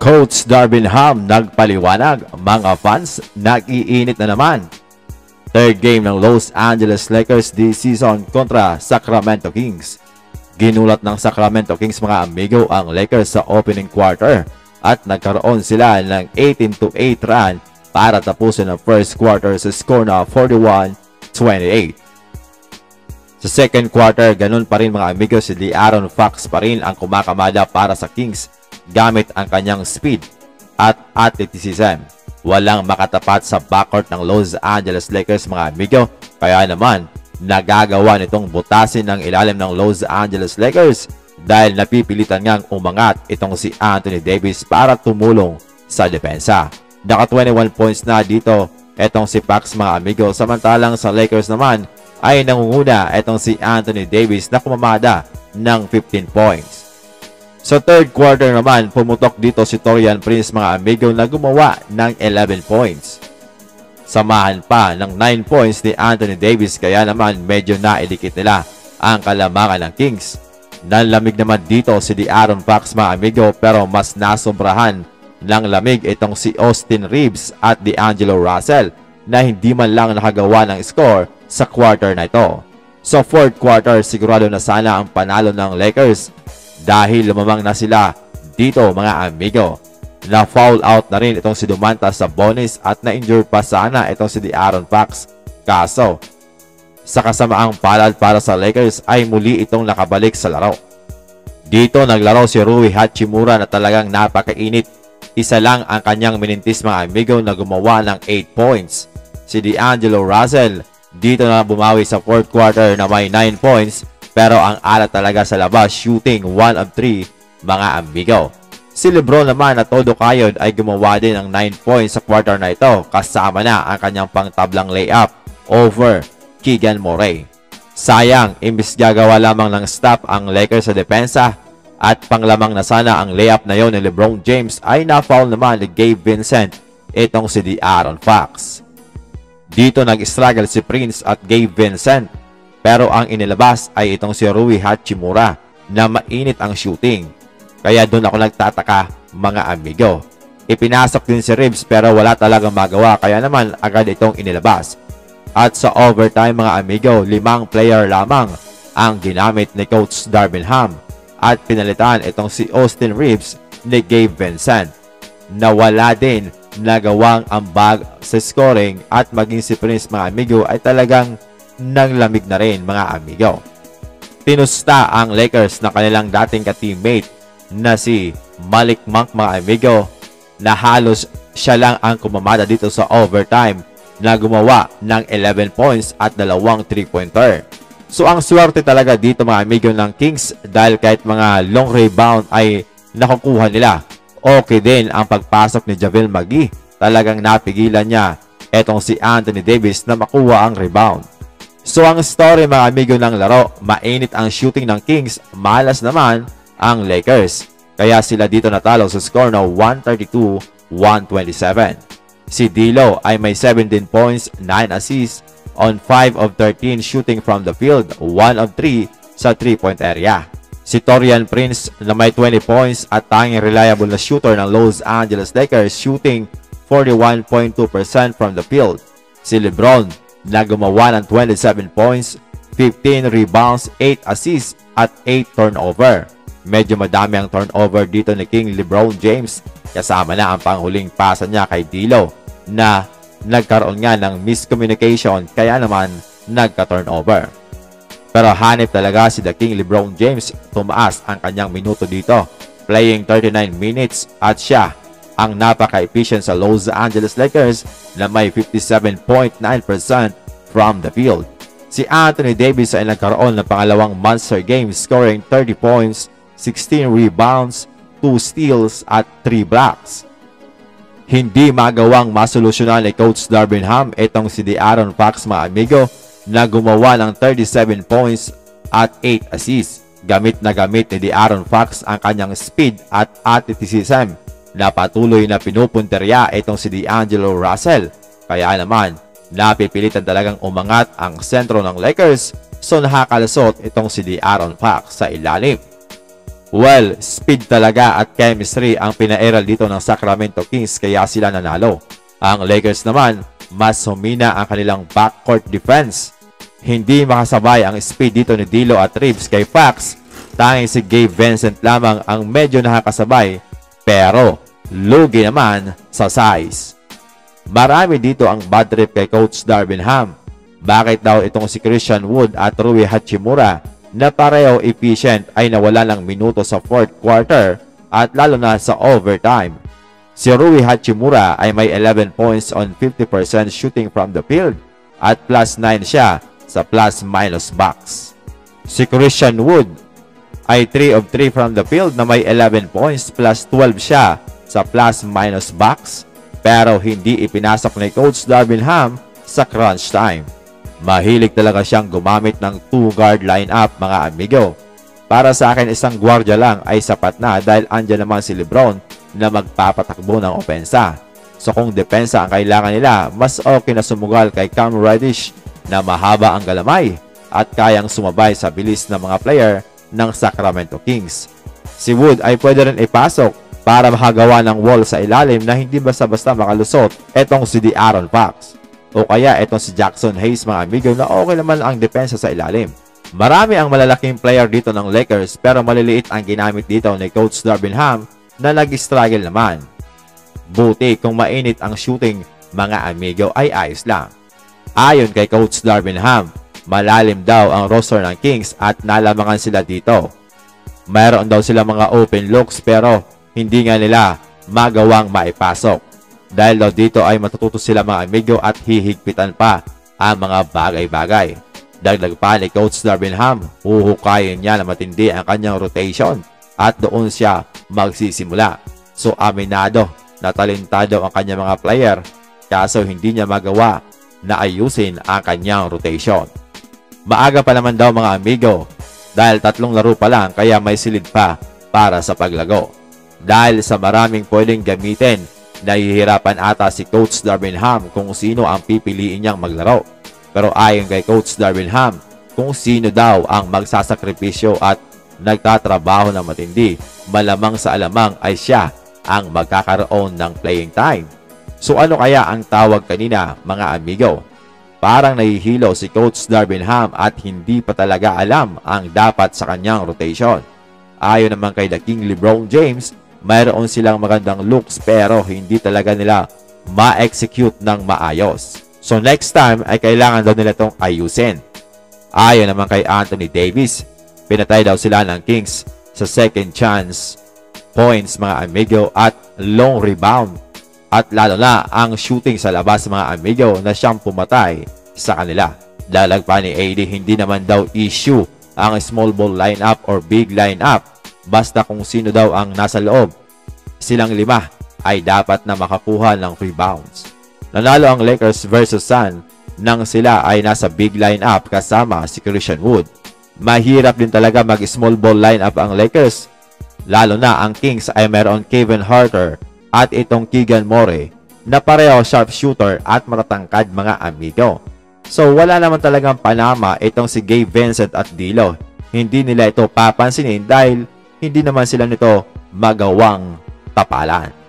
Coach Darvin Ham nagpaliwanag, mga fans, nag-iinit na naman. Third game ng Los Angeles Lakers this season kontra Sacramento Kings. Ginulat ng Sacramento Kings, mga amigo, ang Lakers sa opening quarter at nagkaroon sila ng 18-8 run para tapusin ang first quarter sa score na 41-28. Sa second quarter, ganun pa rin, mga amigo, si De'Aaron Fox pa rin ang kumakamada para sa Kings gamit ang kanyang speed at athleticism. Walang makatapat sa backcourt ng Los Angeles Lakers, mga amigo, kaya naman nagagawa nitong butasin ng ilalim ng Los Angeles Lakers dahil napipilitan ngang umangat itong si Anthony Davis para tumulong sa depensa. Naka 21 points na dito itong si Fox, mga amigo, samantalang sa Lakers naman ay nangunguna itong si Anthony Davis na kumamada ng 15 points. Sa third quarter naman, pumutok dito si Taurean Prince, mga amigo, na gumawa ng 11 points. Samahan pa ng 9 points ni Anthony Davis, kaya naman medyo naidikit nila ang kalamangan ng Kings. Nanlamig naman dito si De'Aaron Fox, mga amigo, pero mas nasobrahan ng lamig itong si Austin Reeves at D'Angelo Russell na hindi man lang nakagawa ng score sa quarter na ito. Sa fourth quarter, sigurado na sana ang panalo ng Lakers dahil lumamang na sila dito, mga amigo. Na-foul out na rin itong si Domantas Sabonis at na-injure pa sana itong si De'Aaron Fox. Kaso, sa kasamaang palad para sa Lakers ay muli itong nakabalik sa laro. Dito naglaro si Rui Hachimura na talagang napakainit. Isa lang ang kanyang minintis, mga amigo, na gumawa ng 8 points. Si D'Angelo Russell dito na bumawi sa fourth quarter na may 9 points, pero ang alat talaga sa labas, shooting 1 of 3, mga amigo. Si LeBron naman na todo kayod ay gumawa din ng 9 points sa quarter na ito, kasama na ang kanyang pangtablang layup over Keegan Murray. Sayang, imbis gagawa lamang ng stop ang Lakers sa depensa at panglamang na sana ang layup na yon ni LeBron James, ay na-foul naman ni Gabe Vincent itong si De'Aaron Fox. Dito nag-struggle si Prince at Gabe Vincent, pero ang inilabas ay itong si Rui Hachimura na mainit ang shooting. Kaya doon ako nagtataka, mga amigo. Ipinasok din si Reeves pero wala talagang magawa, kaya naman agad itong inilabas. At sa overtime, mga amigo, 5 player lamang ang ginamit ni Coach Darvin Ham at pinalitan itong si Austin Reeves ni Gabe Vincent na wala din nagawang ambag sa scoring, at maging si Prince, mga amigo, ay talagang nanglamig na rin, mga amigo. Tinusta ang Lakers na kanilang dating ka-teammate na si Malik Monk, mga amigo, na halos siya lang ang kumamada dito sa overtime na gumawa ng 11 points at 2 3-pointer. So ang swerte talaga dito, mga amigo, ng Kings dahil kahit mga long rebound ay nakukuha nila. Okay din ang pagpasok ni JaVale McGee. Talagang napigilan niya etong si Anthony Davis na makuha ang rebound. So ang story, mga amigo, ng laro, mainit ang shooting ng Kings, malas naman ang Lakers. Kaya sila dito natalo sa score na 132-127. Si D'Lo ay may 17 points, 9 assists on 5 of 13 shooting from the field, 1 of 3 sa 3-point area. Si Taurean Prince na may 20 points at tanging reliable na shooter ng Los Angeles Lakers, shooting 41.2% from the field. Si LeBron na gumawa ng 27 points, 15 rebounds, 8 assists at 8 turnover. Medyo madami ang turnover dito ni King LeBron James, kasama na ang panghuling pasa niya kay D'Lo na nagkaroon nga ng miscommunication, kaya naman nagka-turnover. Pero hanip talaga si The King LeBron James, tumaas ang kanyang minuto dito, playing 39 minutes, at siya ang napaka-efficient sa Los Angeles Lakers na may 57.9% from the field. Si Anthony Davis ay nagkaroon ng pangalawang monster game, scoring 30 points, 16 rebounds, 2 steals at 3 blocks. Hindi magawang masolusyonan ni Coach Darvin Ham itong si De'Aaron Fox, mga amigo, na gumawa ng 37 points at 8 assists. Gamit na gamit ni De'Aaron Fox ang kanyang speed at athleticism na patuloy na pinupunterya itong si D'Angelo Russell. Kaya naman, napipilitan talagang umangat ang sentro ng Lakers, so nakakalusot itong si De'Aaron Fox sa ilalim. Well, speed talaga at chemistry ang pinairal dito ng Sacramento Kings kaya sila nanalo. Ang Lakers naman, mas humina ang kanilang backcourt defense. Hindi makasabay ang speed dito ni D'Lo at Reeves kay Fox. Tanging si Gabe Vincent lamang ang medyo nakakasabay pero lugi naman sa size. Marami dito ang bad trip kay Coach Darvin Ham. Bakit daw itong si Christian Wood at Rui Hachimura na pareho efficient ay nawala ng minuto sa fourth quarter at lalo na sa overtime. Si Rui Hachimura ay may 11 points on 50% shooting from the field at plus 9 siya sa plus-minus box. Si Christian Wood ay 3 of 3 from the field na may 11 points plus 12 siya sa plus-minus box pero hindi ipinasok ni Coach Darvin Ham sa crunch time. Mahilig talaga siyang gumamit ng 2-guard lineup mga amigo. Para sa akin isang gwardiya lang ay sapat na dahil andyan naman si LeBron na magpapatakbo ng opensa. So kung depensa ang kailangan nila, mas okay na sumugal kay Cam Reddish na mahaba ang galamay at kayang sumabay sa bilis ng mga player ng Sacramento Kings. Si Wood ay pwede rin ipasok para makagawa ng wall sa ilalim na hindi basta-basta makalusot etong si De'Aaron Fox. O kaya etong si Jackson Hayes mga amigo na okay naman ang depensa sa ilalim. Marami ang malalaking player dito ng Lakers pero maliliit ang ginamit dito ni Coach Darvin Ham na nag-struggle naman. Buti kung mainit ang shooting mga amigo ay ayos lang. Ayon kay Coach Darvin Ham, malalim daw ang roster ng Kings at nalamangan sila dito. Mayroon daw sila mga open looks pero hindi nga nila magawang maipasok. Dahil daw dito ay matututo sila mga amigo at hihigpitan pa ang mga bagay-bagay. Dagdag pa ni Coach Darvin Ham, huhukayin niya na matindi ang kanyang rotation at doon siya magsisimula. So aminado na talentado ang kanyang mga player kaso hindi niya magawa na ayusin ang kanyang rotation. Maaga pa naman daw mga amigo dahil 3 laro pa lang kaya may silid pa para sa paglago. Dahil sa maraming pwedeng gamitin, nahihirapan ata si Coach Darvin Ham kung sino ang pipiliin niyang maglaro. Pero ayon kay Coach Darvin Ham, kung sino daw ang magsasakripisyo at nagtatrabaho ng matindi, malamang sa alamang ay siya ang magkakaroon ng playing time. So ano kaya ang tawag kanina mga amigo? Parang nahihilo si Coach Darvin Ham at hindi pa talaga alam ang dapat sa kanyang rotation. Ayon naman kay The King LeBron James, mayroon silang magandang looks pero hindi talaga nila ma-execute ng maayos. So next time ay kailangan daw nila itong ayusin. Ayon naman kay Anthony Davis, pinatay daw sila ng Kings sa second chance points mga amigo at long rebound. At lalo na ang shooting sa labas mga amigo na siyang pumatay sa kanila. Dalag pa ni AD, hindi naman daw issue ang small ball lineup or big lineup. Basta kung sino daw ang nasa loob. Silang 5 ay dapat na makakuha ng rebounds. Nanalo ang Lakers versus Sun nang sila ay nasa big lineup kasama si Christian Wood. Mahirap din talaga mag small ball lineup ang Lakers. Lalo na ang Kings ay meron Kevin Huerter at itong Keegan Murray na pareho sharpshooter at matatangkad mga amigo. So wala naman talagang panama itong si Gabe Vincent at D'Lo. Hindi nila ito papansinin dahil hindi naman sila nito magawang tapalan.